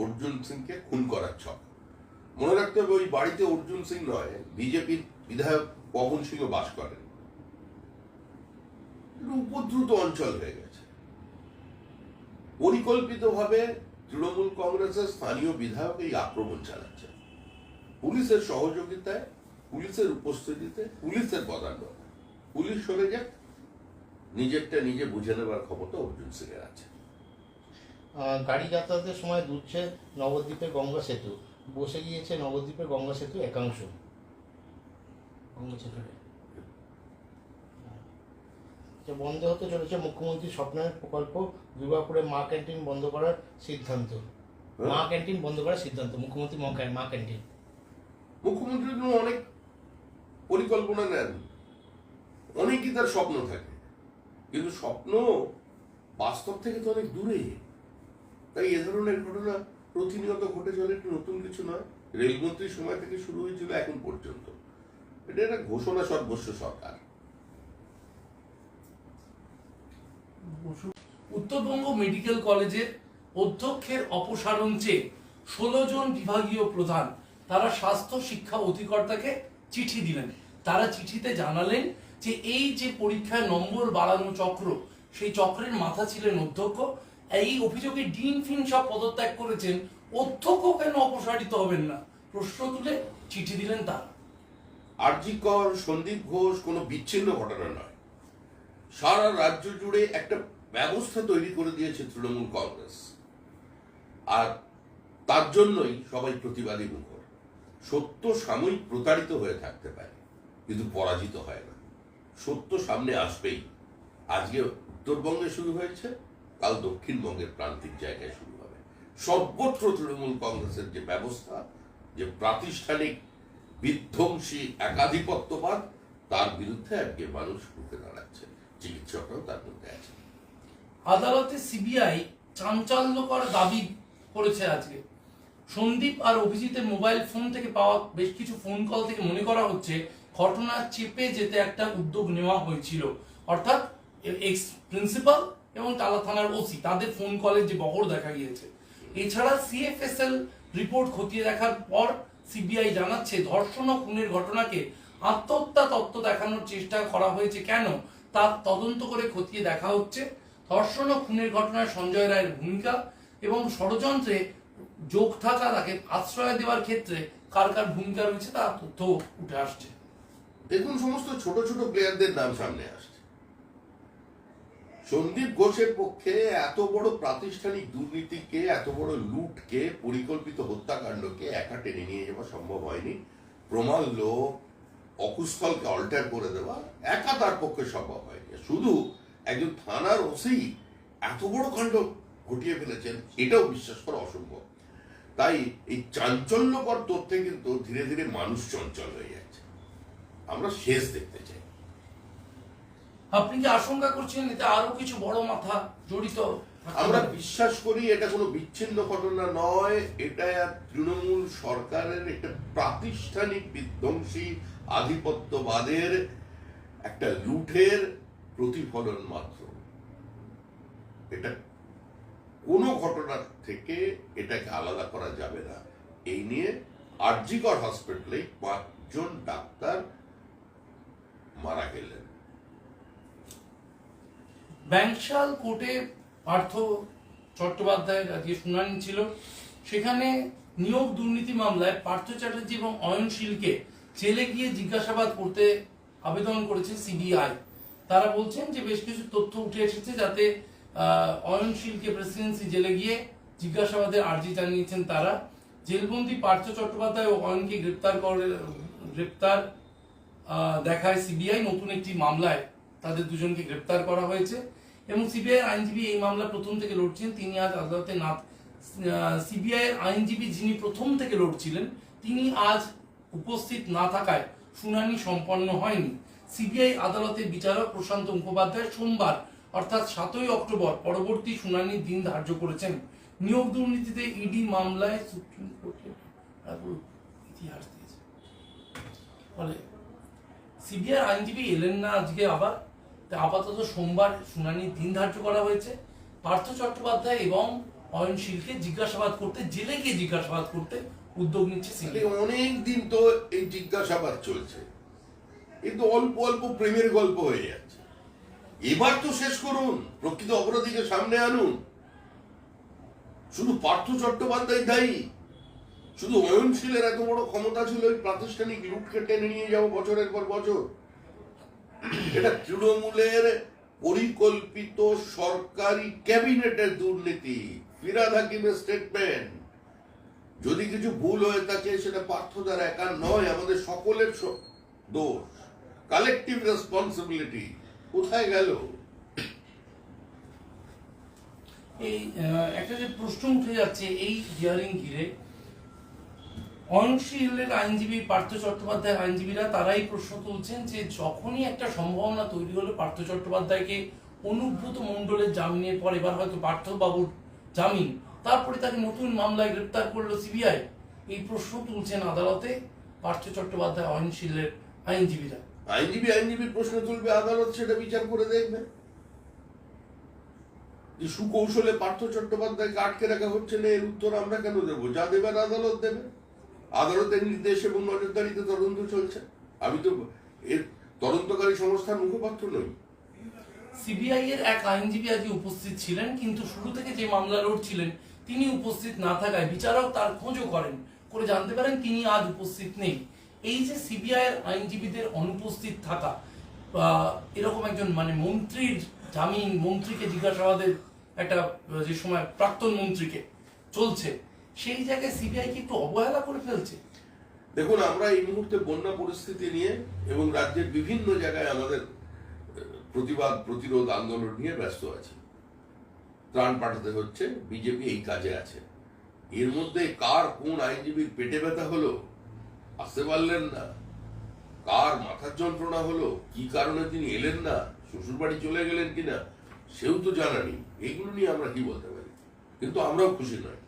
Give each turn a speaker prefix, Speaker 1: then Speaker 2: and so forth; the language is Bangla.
Speaker 1: অর্জুন সিংকে খুন করার ছক। মনে রাখতে হবে ওই বাড়িতে অর্জুন সিং নয়, বিজেপির বিধায়ক পবন সিংও বাস করেন। উপদ্রুত অঞ্চল হয়ে গেছে। পরিকল্পিতভাবে তৃণমূল কংগ্রেসের স্থানীয় বিধায়ক এই আক্রমণ চালাচ্ছে, পুলিশের সহযোগিতায়, পুলিশের উপস্থিতিতে, পুলিশের পদান্নতায়। পুলিশ সরে যাক, নিজেরটা নিজে বুঝে নেবার ক্ষমতা অর্জুন সিং এর আছে।
Speaker 2: গাড়ি যাতায়াতের সময় দুধছে নবদ্বীপের গঙ্গা সেতু, বসে গিয়েছে নবদ্বীপের গঙ্গা সেতু একাংশ। বন্ধ হতে চলেছে মুখ্যমন্ত্রীর স্বপ্নের প্রকল্প, দুর্গাপুরে মা ক্যান্টিন বন্ধ করার সিদ্ধান্ত। মা ক্যান্টিন বন্ধ করার সিদ্ধান্ত মুখ্যমন্ত্রী। মা ক্যান্টিন
Speaker 1: মুখ্যমন্ত্রী অনেক পরিকল্পনা নেন, অনেকই তার স্বপ্ন থাকে, কিন্তু স্বপ্ন বাস্তব থেকে তো অনেক দূরে। তাই এ ধরনের ঘটনা প্রতিনিয়ত ঘটে চলে, একটু নতুন কিছু নয়। রেলমন্ত্রীর সময় থেকে শুরু হয়েছিল এখন পর্যন্ত। এটা একটা ঘোষণা সর্বস্ব সরকার।
Speaker 3: উত্তরবঙ্গ মেডিকেল কলেজের অধ্যক্ষের অপসারণ চেয়ে 16 জন বিভাগীয় প্রধান তারা স্বাস্থ্য শিক্ষা অধিকর্তাকে চিঠি দিলেন। তারা চিঠিতে জানালেন যে এই যে পরীক্ষায় নম্বর বাড়ানো চক্র, সেই চক্রের মাথা ছিলেন অধ্যক্ষ। এই অভিযোগে ডিন ফিন সব পদত্যাগ করেছেন, অধ্যক্ষ কেন অপসারিত হবেন না প্রশ্ন তুলে চিঠি দিলেন তারা।
Speaker 1: আরজি কর, সন্দীপ ঘোষ কোনো বিচ্ছিন্ন ঘটনা নয়। সারা রাজ্য জুড়ে একটা ব্যবস্থা তৈরি করে দিয়েছে তৃণমূল কংগ্রেস, আর তার জন্যই সবাই প্রতিবাদী মুখর। সত্য সাময়িক প্রতারিত হয়ে থাকতে পারে, কিন্তু পরাজিত হয় না। সত্য সামনে আসবেই। আজকে উত্তরবঙ্গে শুরু হয়েছে, কাল দক্ষিণবঙ্গের প্রান্তিক জায়গায় শুরু হবে। সর্বত্র তৃণমূল কংগ্রেসের যে ব্যবস্থা, যে প্রাতিষ্ঠানিক বিধ্বংসী একাধিপত্যবাদ, তার বিরুদ্ধে আজকে মানুষ রুখে দাঁড়াচ্ছে। চিকিৎসকরাও তার মধ্যে আছে।
Speaker 3: আদালতে সিবিআই চাঞ্চল্যকর দাবি করেছে আজকে। সন্দীপ আর অভিজিতের মোবাইল ফোন থেকে পাওয়া বেশ কিছু ফোন কল থেকে মনে করা হচ্ছে ঘটনা চেপে যেতে একটা উদ্যোগ নেওয়া হয়েছিল। অর্থাৎ এক্স প্রিন্সিপাল এবং টালা থানার ওসি তাদের ফোন কলের যে বহর দেখা গিয়েছে। এছাড়া সিএফএসএল রিপোর্ট খতিয়ে দেখার পর সিবিআই জানাচ্ছে ধর্ষণ ও খুনের ঘটনাকে আত্মহত্যা তত্ত্ব দেখানোর চেষ্টা করা হয়েছে কেন তা তদন্ত করে খতিয়ে দেখা হচ্ছে। ধর্ষণ ও খুনের ঘটনায় সঞ্জয় রায়ের ভূমিকা এবং ষড়যন্ত্রে যোগ থাকা, তাকে আশ্রয় দেওয়ার ক্ষেত্রে কার কার ভূমিকা রয়েছে তা তথ্য উঠে আসছে।
Speaker 1: দেখুন, সমস্ত ছোট ছোট প্লেয়ারদের নাম সামনে আসছে। সন্দীপ ঘোষের পক্ষে এত বড় প্রাতিষ্ঠানিক দুর্নীতিকে, এত বড় লুটকে, পরিকল্পিত হত্যাকাণ্ডকে একা টেনে নিয়ে যাওয়া সম্ভব হয়নি। প্রমাণ লোক, অকুস্থলকে অল্টার করে দেওয়া একা তার পক্ষে সম্ভব হয়নি। শুধু একজন থানার ওসি এত বড় কাণ্ড ঘটিয়ে ফেলেছেন, এটাও বিশ্বাস করা অসম্ভব। তাই এই চাঞ্চল্যকর তথ্যে কিন্তু ধীরে ধীরে মানুষ চঞ্চল হয়ে যাচ্ছে। আমরা শেষ দেখতে চাই।
Speaker 3: আপনি কি আশঙ্কা করছেন এতে আরো কিছু বড় মাথা জড়িত?
Speaker 1: আমরা বিশ্বাস করি এটা কোনো বিচ্ছিন্ন ঘটনা নয়, এটা তৃণমূল সরকারের একটা প্রাতিষ্ঠানিক বিধ্বংসী আধিপত্যবাদের একটা লুঠের প্রতিফলন মাত্র। এটা কোনো ঘটনা থেকে এটাকে আলাদা করা যাবে না। এই নিয়ে আরজি কর হসপিটালে 5 জন ডাক্তার মারা গেলেন।
Speaker 3: ব্যাংশাল কোর্টে পার্থ চট্টোপাধ্যায়ের আজকে শুনানি ছিল। সেখানে নিয়োগ দুর্নীতি মামলায় পার্থ চ্যাটার্জি এবং অয়নশীলকে জেলে গিয়ে জিজ্ঞাসাবাদ করতে আবেদন করেছে সিবিআই। তারা বলছেন যে বেশ কিছু তথ্য উঠে এসেছে, যাতে অয়নশীলকে প্রেসিডেন্সি জেলে গিয়ে জিজ্ঞাসাবাদের আর্জি জানিয়েছেন তারা। জেলবন্দি পার্থ চট্টোপাধ্যায় ও অয়নকে গ্রেপ্তার দেখায় সিবিআই। নতুন একটি মামলায় তাদের দুজনকে গ্রেপ্তার করা হয়েছে এবং সিবিআই আইনজীবী এই মামলা প্রথম থেকে লড়ছেন। তিনি আজ আদালতে না, সিবিআই আইনজীবী যিনি প্রথম থেকে লড়ছিলেন তিনি আজ উপস্থিত না থাকায় শুনানি সম্পন্ন হয়নি। সিবিআই আদালতের বিচারক প্রশান্ত মুখোপাধ্যায় সোমবার অর্থাৎ 7ই অক্টোবর পরবর্তী শুনানির দিন ধার্য করেছেন। নিয়োগ দুর্নীতিতে ইডি মামলায় সুপ্রিম কোর্টের ইতিহাস দিয়েছে। ফলে সিবিআই আইনজীবী এলেন না আজকে আবার। আপাতত সোমবার শুনানির দিন ধার্য করা হয়েছে। পার্থ চট্টোপাধ্যায় এবং অয়নশীলকে জিজ্ঞাসাবাদ করতে, জেলে গিয়ে জিজ্ঞাসাবাদ করতে উদ্যোগ নিচ্ছে সিবিআই।
Speaker 1: অনেক দিন তো এই জিজ্ঞাসাবাদ চলছে, কিন্তু অল্প অল্প প্রেমের গল্প হয়ে যাচ্ছে। এবার তো শেষ করুন, প্রকৃত অপরাধীকে সামনে আনুন। শুধু পার্থ চট্টোপাধ্যায় দায়ী? শুধু অয়নশীলের এত বড় ক্ষমতা ছিল ওই প্রাতিষ্ঠানিক লুটকে টেনে নিয়ে যাবো বছরের পর বছর? এটা তৃণমূলের পরিকল্পিত সরকারি ক্যাবিনেটের দুর্নীতি। ফিরহাদ হাকিমের স্টেটমেন্ট, যদি কিছু ভুল হয়ে থাকে সেটা পার্থদার একা নয়, আমাদের সকলের দোষ, কালেকটিভ রেসপন্সিবিলিটি। কোথায় গেল?
Speaker 3: এই একটা যে প্রশ্ন উঠে যাচ্ছে এই হিয়ারিং ঘিরে, অয়নশীলের আইনজীবী পার্থ চট্টোপাধ্যায়ের আইনজীবীরা তারাই প্রশ্ন তুলছেন যে যখনই একটা সম্ভাবনা তৈরি হলো পার্থ চট্টোপাধ্যায়কে অনুব্রত মণ্ডলের জামিনের পর, এবার হয়তো পার্থবাবুর জামিন, তারপরে তাকে নতুন মামলায় গ্রেপ্তার করলো সিবিআই, এই প্রশ্ন তুলছেন আদালতে পার্থ চট্টোপাধ্যায় অয়নশীলের আইনজীবীরা।
Speaker 1: আইনজীবীর প্রশ্ন তুলবে, আদালত সেটা বিচার করে দেখবে। যে সুকৌশলে পার্থ চট্টোপাধ্যায়কে আটকে রাখা হচ্ছে না, এর উত্তর আমরা কেন দেবো? যা দেবেন আদালত দেবে। আদালতের নির্দেশ এবং নজরদারিতে তদন্ত চলছে। আমি তো এর তদন্তকারী সংস্থার মুখপাত্র নই।
Speaker 3: সিবিআই এর এক আইনজীবী আজ উপস্থিত ছিলেন, কিন্তু শুরু থেকে যে মামলা লড়ছিলেন তিনি উপস্থিত না থাকায় বিচারক তার খোঁজও করেন, করে জানতে পারেন তিনি আজ উপস্থিত নেই। এই যে সিবিআই এর আইনজীবীদের অনুপস্থিত থাকা, এরকম একজন মানে মন্ত্রীর জামিন, মন্ত্রীকে জিজ্ঞাসাবাদের একটা যে সময় প্রাক্তন মন্ত্রীকে চলছে, সেই জায়গায় সিবিআই কি একটু অবহেলা করে ফেলছে?
Speaker 1: দেখুন, আমরা এই মুহূর্তে বন্যা পরিস্থিতি নিয়ে এবং রাজ্যের বিভিন্ন জায়গায় আমাদের প্রতিবাদ, প্রতিরোধ, আন্দোলন নিয়ে ব্যস্ত আছে। ত্রাণ পাঠাতে হচ্ছে, বিজেপি এই কাজে আছে। এর মধ্যে কার কোন আইনজীবীর পেটে ব্যথা হলো আসতে পারলেন না, কার মাথার যন্ত্রণা হলো, কি কারণে তিনি এলেন না, শ্বশুর বাড়ি চলে গেলেন কিনা, সেও তো জানা নেই। এইগুলো নিয়ে আমরা কি বলতে পারি? কিন্তু আমরাও খুশি নয়।